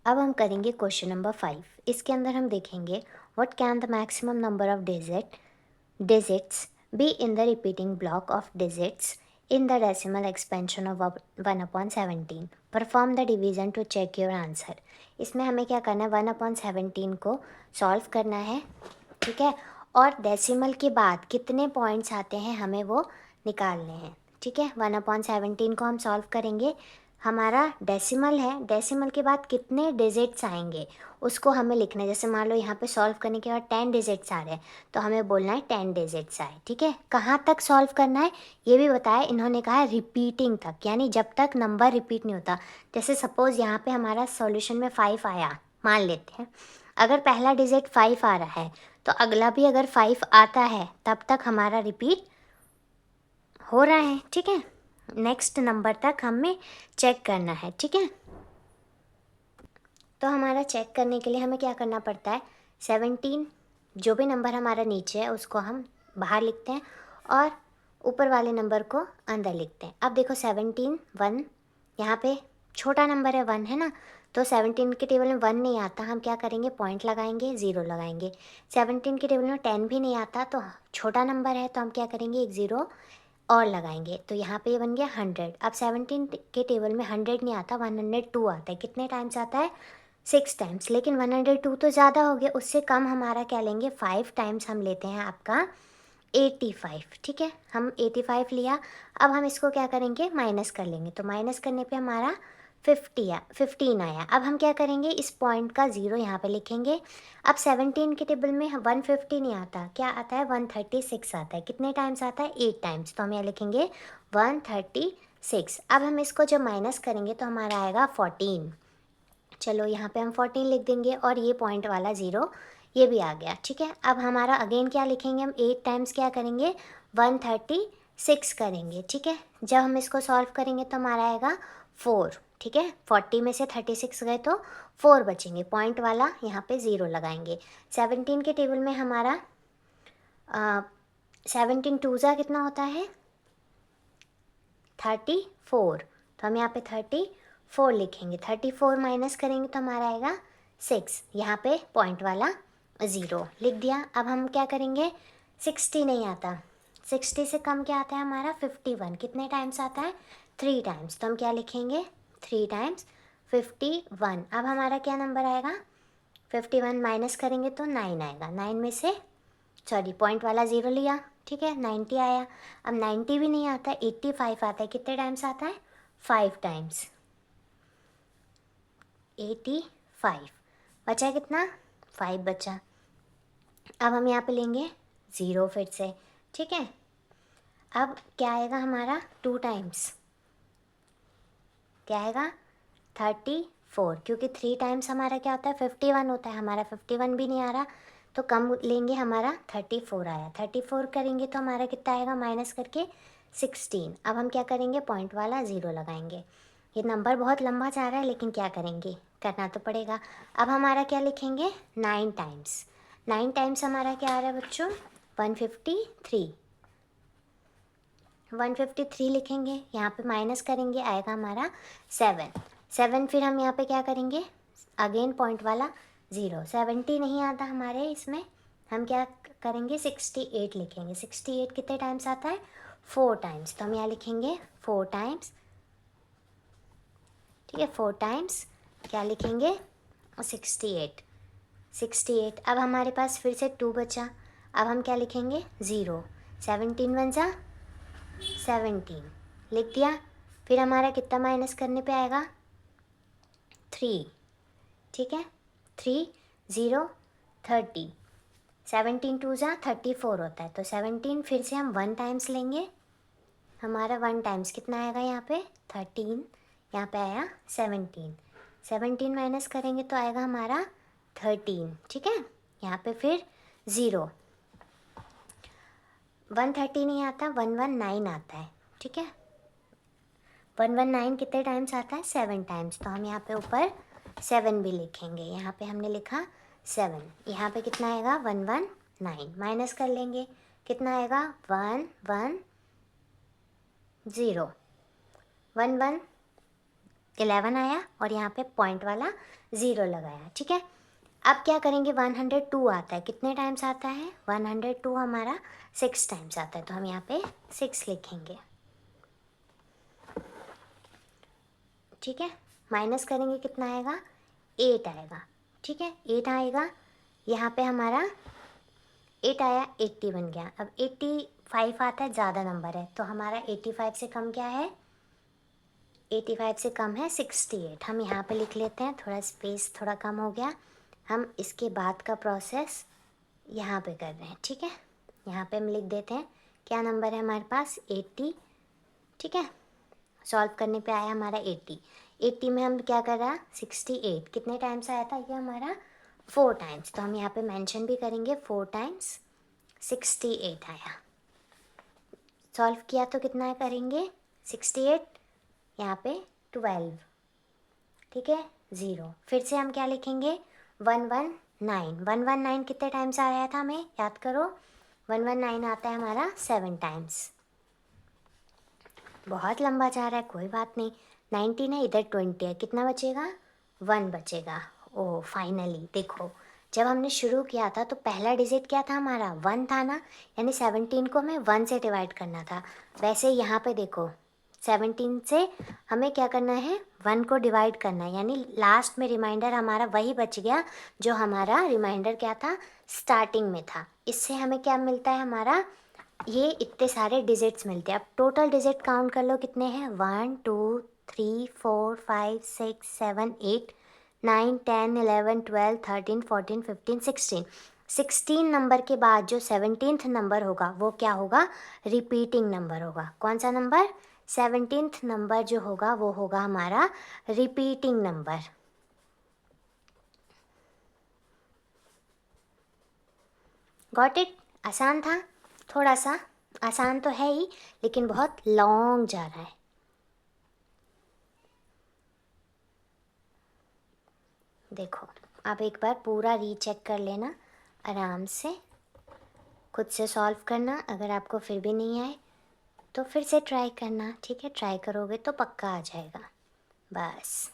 अब हम करेंगे क्वेश्चन नंबर 5। इसके अंदर हम देखेंगे what can the maximum number of digits be in the repeating block of digits in the decimal expansion of 1/17। Perform the division to check your answer. इसमें हमें क्या करना है, 1/17 को सॉल्व करना है, ठीक है। और डेसिमल के बाद कितने पॉइंट्स आते हैं हमें वो निकालने हैं, ठीक है। 1/17 को हम सॉल्व करेंगे। हमारा डेसिमल है, डेसिमल के बाद कितने डिजिट्स आएंगे उसको हमें लिखना है। जैसे मान लो यहाँ पे सॉल्व करने के बाद 10 डिजिट्स आ रहे हैं तो हमें बोलना है 10 डिजिट्स आए, ठीक है। कहाँ तक सॉल्व करना है ये भी बताया इन्होंने, कहा है रिपीटिंग तक, यानी जब तक नंबर रिपीट नहीं होता। जैसे सपोज़ यहाँ पे हमारा सॉल्यूशन में 5 आया, मान लेते हैं। अगर पहला डिजिट 5 आ रहा है तो अगला भी अगर 5 आता है तब तक हमारा रिपीट हो रहा है, ठीक है। नेक्स्ट नंबर तक हमें चेक करना है, ठीक है। तो हमारा चेक करने के लिए हमें क्या करना पड़ता है, 17 जो भी नंबर हमारा नीचे है उसको हम बाहर लिखते हैं और ऊपर वाले नंबर को अंदर लिखते हैं। अब देखो 17 1, यहाँ पे छोटा नंबर है 1, है ना। तो 17 के टेबल में 1 नहीं आता, हम क्या करेंगे, पॉइंट लगाएंगे, 0 लगाएंगे। 17 के टेबल में 10 भी नहीं आता तो छोटा नंबर है तो हम क्या करेंगे, एक 0 और लगाएंगे। तो यहाँ पे ये बन गया 100। अब 17 के टेबल में 100 नहीं आता, 102 आता है। कितने टाइम्स आता है, 6 टाइम्स। लेकिन 102 तो ज़्यादा हो गया, उससे कम हमारा क्या लेंगे, 5 टाइम्स हम लेते हैं आपका 85, ठीक है। हम 85 लिया। अब हम इसको क्या करेंगे, माइनस कर लेंगे। तो माइनस करने पे हमारा 15 आया। अब हम क्या करेंगे, इस पॉइंट का 0 यहाँ पे लिखेंगे। अब 17 के टेबल में 150 नहीं आता, क्या आता है, 136 आता है। कितने टाइम्स आता है, 8 टाइम्स। तो हम यहाँ लिखेंगे 136। अब हम इसको जब माइनस करेंगे तो हमारा आएगा 14। चलो यहाँ पे हम 14 लिख देंगे और ये पॉइंट वाला 0 ये भी आ गया, ठीक है। अब हमारा अगेन क्या लिखेंगे, हम 8 टाइम्स क्या करेंगे, 136 करेंगे, ठीक है। जब हम इसको सॉल्व करेंगे तो हमारा आएगा 4, ठीक है। 40 में से 36 गए तो 4 बचेंगे, पॉइंट वाला यहाँ पे 0 लगाएंगे। 17 के टेबल में हमारा 17 टूज़ा कितना होता है, 34। तो हम यहाँ पे 34 लिखेंगे। 34 माइनस करेंगे तो हमारा आएगा 6, यहाँ पे पॉइंट वाला 0 लिख दिया। अब हम क्या करेंगे, 60 नहीं आता, 60 से कम क्या आता है हमारा, 51। कितने टाइम्स आता है, 3 टाइम्स। तो हम क्या लिखेंगे, 3 टाइम्स 51। अब हमारा क्या नंबर आएगा, 51 माइनस करेंगे तो 9 आएगा। 9 में से सॉरी पॉइंट वाला 0 लिया, ठीक है, 90 आया। अब 90 भी नहीं आता, 85 आता है। कितने टाइम्स आता है, 5 टाइम्स, 85। बचा कितना, 5 बचा। अब हम यहाँ पे लेंगे 0 फिर से, ठीक है। अब क्या आएगा हमारा, 2 टाइम्स क्या आएगा, 34। क्योंकि 3 टाइम्स हमारा क्या होता है, 51 होता है। हमारा 51 भी नहीं आ रहा तो कम लेंगे, हमारा 34 आया। 34 करेंगे तो हमारा कितना आएगा, माइनस करके 16। अब हम क्या करेंगे, पॉइंट वाला 0 लगाएंगे। ये नंबर बहुत लंबा जा रहा है लेकिन क्या करेंगे, करना तो पड़ेगा। अब हमारा क्या लिखेंगे, 9 टाइम्स। 9 टाइम्स हमारा क्या आ रहा है बच्चों, 153। 153 लिखेंगे, यहाँ पे माइनस करेंगे, आएगा हमारा 7। 7 फिर हम यहाँ पे क्या करेंगे, अगेन पॉइंट वाला 0। 70 नहीं आता हमारे इसमें, हम क्या करेंगे, 68 लिखेंगे। 68 कितने टाइम्स आता है, 4 टाइम्स। तो हम यहाँ लिखेंगे 4 टाइम्स, ठीक है। 4 टाइम्स क्या लिखेंगे, 68। 68। अब हमारे पास फिर से 2 बचा। अब हम क्या लिखेंगे, 0। 17 1 जा 17 लिख दिया। फिर हमारा कितना माइनस करने पे आएगा, 3, ठीक है। 3 0 30। 17 2 जा 34 होता है। तो 17 फिर से हम 1 टाइम्स लेंगे। हमारा 1 टाइम्स कितना आएगा यहाँ पे, 13। यहाँ पे आया 17। 17 माइनस करेंगे तो आएगा हमारा 13, ठीक है। यहाँ पे फिर 0। 130 नहीं आता, 119 आता है, ठीक है। 119 कितने टाइम्स आता है, 7 टाइम्स। तो हम यहाँ पे ऊपर 7 भी लिखेंगे। यहाँ पे हमने लिखा 7। यहाँ पे कितना आएगा, 119 माइनस कर लेंगे, कितना आएगा, 110। 110 11 आया और यहाँ पे पॉइंट वाला 0 लगाया, ठीक है। अब क्या करेंगे, 102 आता है, कितने टाइम्स आता है, 102 हमारा 6 टाइम्स आता है, तो हम यहाँ पे 6 लिखेंगे, ठीक है। माइनस करेंगे कितना आएगा, 8 आएगा, ठीक है, 8 आएगा। यहाँ पे हमारा 8 आया, 80 बन गया। अब 85 आता है, ज़्यादा नंबर है, तो हमारा 85 से कम क्या है, 85 से कम है 68। हम यहाँ पे लिख लेते हैं, थोड़ा स्पेस थोड़ा कम हो गया। हम इसके बाद का प्रोसेस यहाँ पे कर रहे हैं, ठीक है। यहाँ पे हम लिख देते हैं क्या नंबर है हमारे पास, 80, ठीक है। सॉल्व करने पे आया हमारा 80। 80 में हम क्या कर रहा है, 68 कितने टाइम्स आया था, ये हमारा 4 टाइम्स, तो हम यहाँ पे मेंशन भी करेंगे 4 टाइम्स 68 आया। सॉल्व किया तो कितना करेंगे, 68 यहाँ पे 12, ठीक है, 0। फिर से हम क्या लिखेंगे, 119। 119 कितने टाइम्स आया था, हमें याद करो, 119 आता है हमारा 7 टाइम्स। बहुत लंबा जा रहा है, कोई बात नहीं, 19 है, इधर 20 है, कितना बचेगा, 1 बचेगा। ओह फाइनली देखो, जब हमने शुरू किया था तो पहला डिजिट क्या था हमारा, 1 था ना, यानी 17 को हमें 1 से डिवाइड करना था। वैसे यहाँ पे देखो 17 से हमें क्या करना है, 1 को डिवाइड करना है, यानी लास्ट में रिमाइंडर हमारा वही बच गया जो हमारा रिमाइंडर क्या था, स्टार्टिंग में था। इससे हमें क्या मिलता है, हमारा ये इतने सारे डिजिट्स मिलते हैं। अब टोटल डिजिट काउंट कर लो कितने हैं, 1 2 3 4 5 6 7 8 9 10 11 12 13 14 15 16। 16 नंबर के बाद जो 17th नंबर होगा वो क्या होगा, रिपीटिंग नंबर होगा। कौन सा नंबर, 17th नंबर जो होगा वो होगा हमारा रिपीटिंग नंबर। गॉट इट, आसान था, थोड़ा सा आसान तो है ही, लेकिन बहुत लॉन्ग जा रहा है। देखो आप एक बार पूरा रीचेक कर लेना, आराम से खुद से सॉल्व करना। अगर आपको फिर भी नहीं आए तो फिर से ट्राई करना, ठीक है, ट्राई करोगे तो पक्का आ जाएगा। बस।